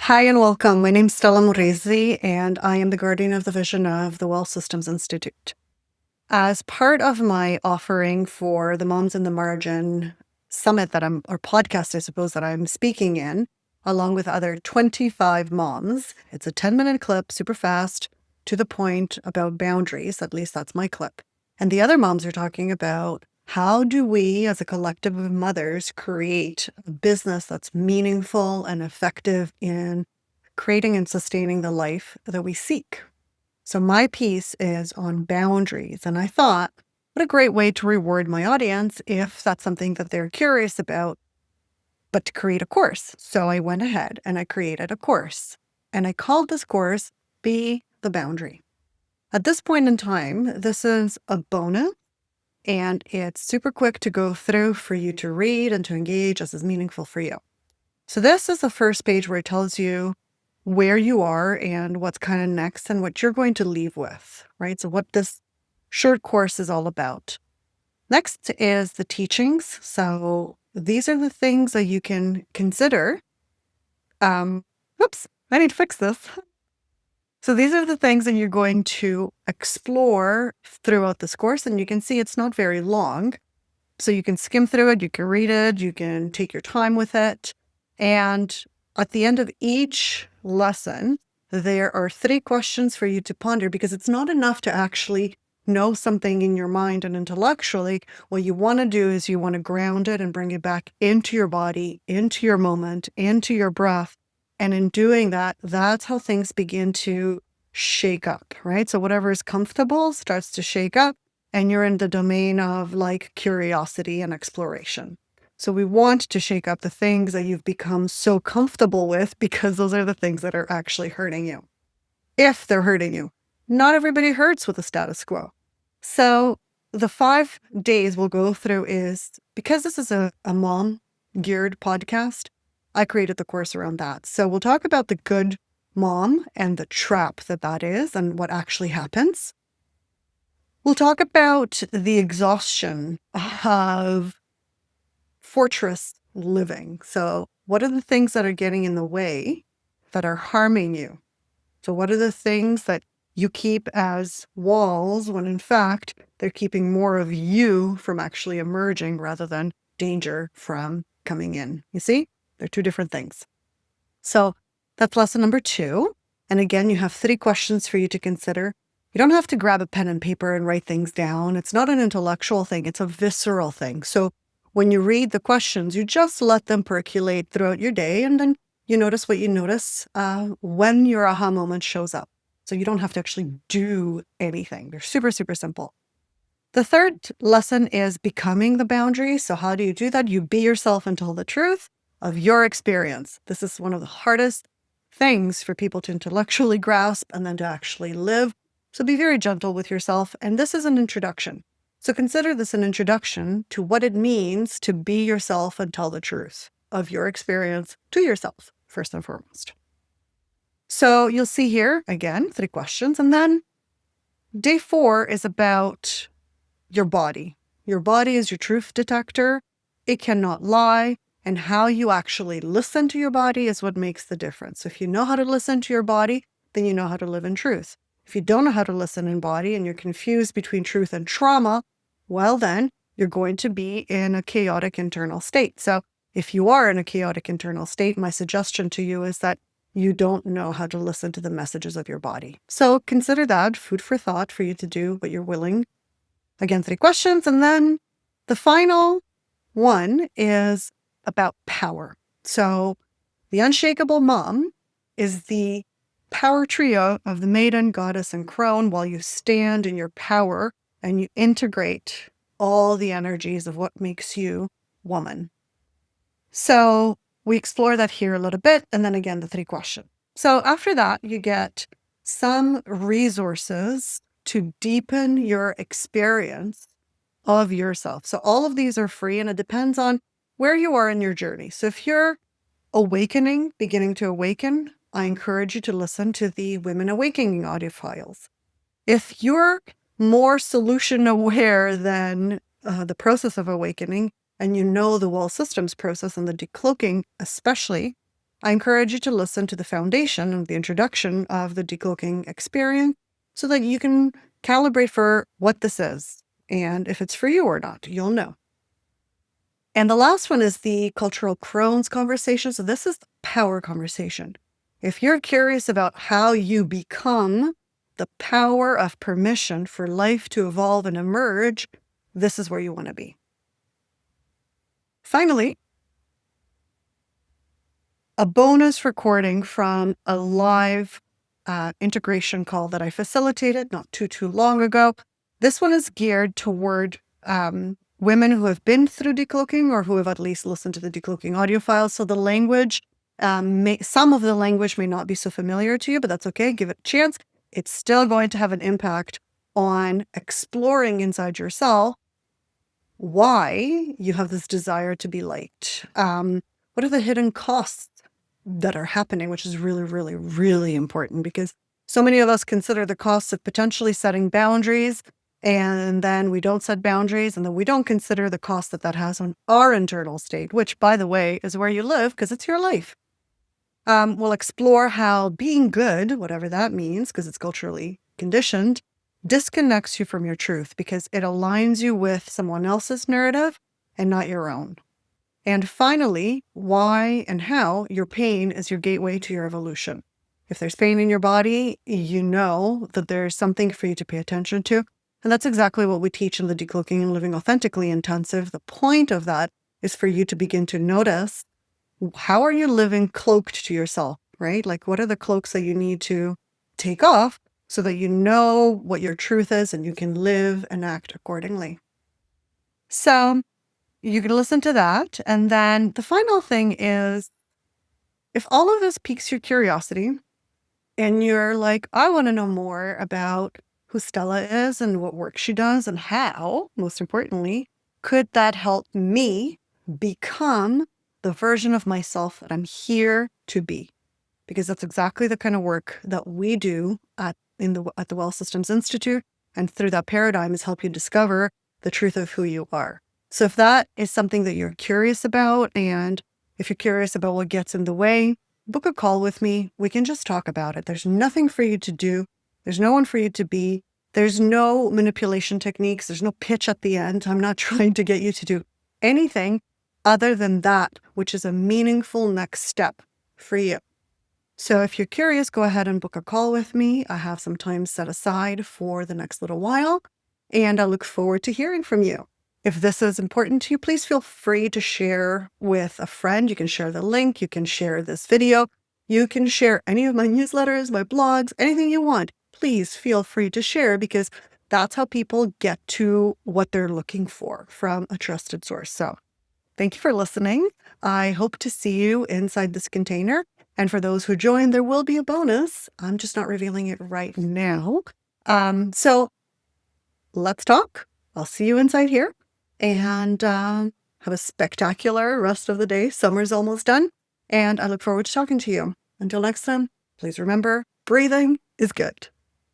Hi and welcome. My name's Stella Moresi, and I am the guardian of the vision of the Well Systems Institute. As part of my offering for the Moms in the Margin summit or podcast, I suppose, that I'm speaking in, along with other 25 moms, it's a 10-minute clip, super fast, to the point about boundaries. At least that's my clip. And the other moms are talking about how do we, as a collective of mothers, create a business that's meaningful and effective in creating and sustaining the life that we seek. So my piece is on boundaries. And I thought, what a great way to reward my audience if that's something that they're curious about, but to create a course. So I went ahead and I created a course. And I called this course Be the Boundary. At this point in time, this is a bonus. And it's super quick to go through for you to read and to engage as is meaningful for you. So this is the first page where it tells you where you are and what's kind of next and what you're going to leave with, right? So what this short course is all about. Next is the teachings. So these are the things that you can consider. Oops, I need to fix this. So these are the things that you're going to explore throughout this course. And you can see it's not very long. So you can skim through it, you can read it, you can take your time with it. And at the end of each lesson, there are 3 questions for you to ponder, because it's not enough to actually know something in your mind and intellectually. What you want to do is you want to ground it and bring it back into your body, into your moment, into your breath. And in doing that, that's how things begin to shake up, right? So whatever is comfortable starts to shake up, and you're in the domain of like curiosity and exploration. So we want to shake up the things that you've become so comfortable with, because those are the things that are actually hurting you. If they're hurting you. Not everybody hurts with the status quo. So the 5 days we'll go through is, because this is a mom geared podcast, I created the course around that. So we'll talk about the good mom and the trap that is and what actually happens. We'll talk about the exhaustion of fortress living. So what are the things that are getting in the way that are harming you? So what are the things that you keep as walls when in fact they're keeping more of you from actually emerging rather than danger from coming in? You see, they're 2 different things. So that's lesson number 2. And again, you have 3 questions for you to consider. You don't have to grab a pen and paper and write things down. It's not an intellectual thing. It's a visceral thing. So when you read the questions, you just let them percolate throughout your day, and then you notice what you notice when your aha moment shows up. So you don't have to actually do anything. They're super, super simple. The third lesson is becoming the boundary. So how do you do that? You be yourself and tell the truth of your experience. This is one of the hardest things for people to intellectually grasp and then to actually live. So be very gentle with yourself. And this is an introduction. So consider this an introduction to what it means to be yourself and tell the truth of your experience to yourself, first and foremost. So you'll see here, again, 3 questions. And then day 4 is about your body. Your body is your truth detector. It cannot lie. And how you actually listen to your body is what makes the difference. So if you know how to listen to your body, then you know how to live in truth. If you don't know how to listen in body and you're confused between truth and trauma, well, then you're going to be in a chaotic internal state. So if you are in a chaotic internal state, my suggestion to you is that you don't know how to listen to the messages of your body. So consider that food for thought for you to do what you're willing. Again, 3 questions. And then the final one is about power. So the unshakable mom is the power trio of the maiden, goddess, and crone, while you stand in your power and you integrate all the energies of what makes you woman. So we explore that here a little bit. And then again, the 3 questions. So after that, you get some resources to deepen your experience of yourself. So all of these are free, and it depends on where you are in your journey. So if you're awakening, beginning to awaken, I encourage you to listen to the Women Awakening audio files. If you're more solution aware than the process of awakening, and you know the Well Systems process and the decloaking especially, I encourage you to listen to the foundation and the introduction of the decloaking experience so that you can calibrate for what this is and if it's for you or not. You'll know. And the last one is the cultural crones conversation. So this is the power conversation. If you're curious about how you become the power of permission for life to evolve and emerge, this is where you want to be. Finally, a bonus recording from a live integration call that I facilitated not too long ago. This one is geared toward women who have been through decloaking or who have at least listened to the decloaking audio files. So the language, some of the language may not be so familiar to you, but that's okay. Give it a chance. It's still going to have an impact on exploring inside yourself why you have this desire to be liked. What are the hidden costs that are happening, which is really, really, really important because so many of us consider the costs of potentially setting boundaries, and then we don't set boundaries, and then we don't consider the cost that that has on our internal state, which, by the way, is where you live because it's your life. We'll explore how being good, whatever that means, because it's culturally conditioned, disconnects you from your truth because it aligns you with someone else's narrative and not your own. And finally, why and how your pain is your gateway to your evolution. If there's pain in your body, you know that there's something for you to pay attention to. And that's exactly what we teach in the Decloaking and Living Authentically intensive. The point of that is for you to begin to notice, how are you living cloaked to yourself, right? Like, what are the cloaks that you need to take off so that you know what your truth is and you can live and act accordingly? So you can listen to that. And then the final thing is, if all of this piques your curiosity and you're like, I want to know more about who Stella is and what work she does and how, most importantly, could that help me become the version of myself that I'm here to be? Because that's exactly the kind of work that we do at the Well Systems Institute. And through that paradigm is help you discover the truth of who you are. So if that is something that you're curious about, and if you're curious about what gets in the way, book a call with me. We can just talk about it. There's nothing for you to do. There's no one for you to be. There's no manipulation techniques. There's no pitch at the end. I'm not trying to get you to do anything other than that, which is a meaningful next step for you. So if you're curious, go ahead and book a call with me. I have some time set aside for the next little while, and I look forward to hearing from you. If this is important to you, please feel free to share with a friend. You can share the link. You can share this video. You can share any of my newsletters, my blogs, anything you want. Please feel free to share because that's how people get to what they're looking for from a trusted source. So thank you for listening. I hope to see you inside this container. And for those who join, there will be a bonus. I'm just not revealing it right now. So let's talk. I'll see you inside here. And have a spectacular rest of the day. Summer's almost done. And I look forward to talking to you. Until next time, please remember, breathing is good.